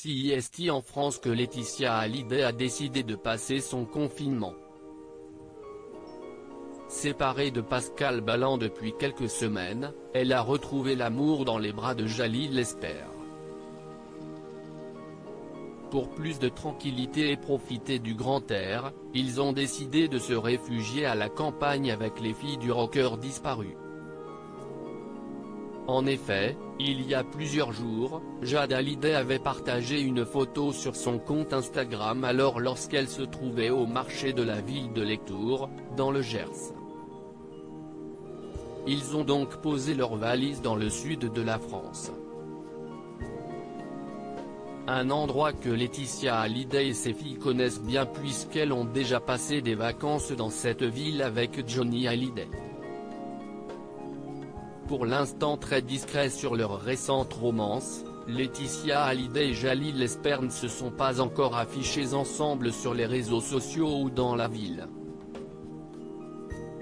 CIST en France que Laetitia Hallyday a décidé de passer son confinement. Séparée de Pascal Balland depuis quelques semaines, elle a retrouvé l'amour dans les bras de Jalil Lesper. Pour plus de tranquillité et profiter du grand air, ils ont décidé de se réfugier à la campagne avec les filles du rocker disparu. En effet, il y a plusieurs jours, Jade Hallyday avait partagé une photo sur son compte Instagram alors lorsqu'elle se trouvait au marché de la ville de Lectoure, dans le Gers. Ils ont donc posé leurs valises dans le sud de la France. Un endroit que Laetitia Hallyday et ses filles connaissent bien puisqu'elles ont déjà passé des vacances dans cette ville avec Johnny Hallyday. Pour l'instant très discrets sur leur récente romance, Laetitia Hallyday et Jalil Lesper ne se sont pas encore affichés ensemble sur les réseaux sociaux ou dans la ville.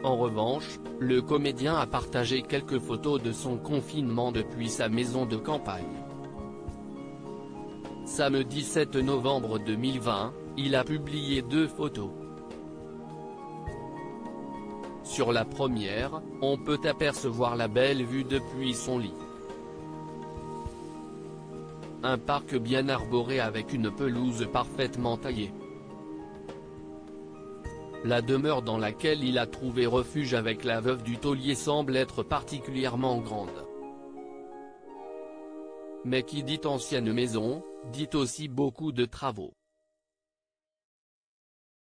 En revanche, le comédien a partagé quelques photos de son confinement depuis sa maison de campagne. Samedi 7 novembre 2020, il a publié 2 photos. Sur la première, on peut apercevoir la belle vue depuis son lit. Un parc bien arboré avec une pelouse parfaitement taillée. La demeure dans laquelle il a trouvé refuge avec la veuve du taulier semble être particulièrement grande. Mais qui dit ancienne maison, dit aussi beaucoup de travaux.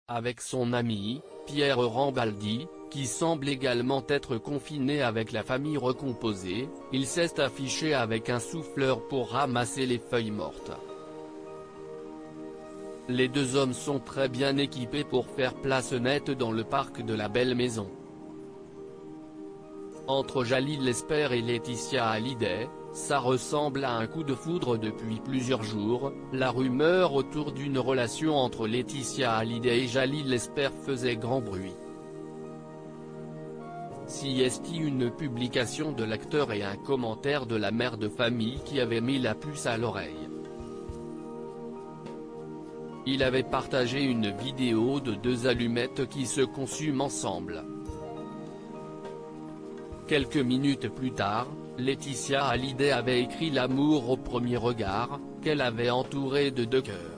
Avec son ami, Pierre Rambaldi, qui semble également être confiné avec la famille recomposée, il s'est affiché avec un souffleur pour ramasser les feuilles mortes. Les deux hommes sont très bien équipés pour faire place nette dans le parc de la belle maison. Entre Jalil Lesper et Laetitia Hallyday, ça ressemble à un coup de foudre depuis plusieurs jours. La rumeur autour d'une relation entre Laetitia Hallyday et Jalil Lesper faisait grand bruit. CIST une publication de l'acteur et un commentaire de la mère de famille qui avait mis la puce à l'oreille. Il avait partagé une vidéo de 2 allumettes qui se consument ensemble. Quelques minutes plus tard, Laetitia Hallyday avait écrit l'amour au premier regard, qu'elle avait entouré de 2 cœurs.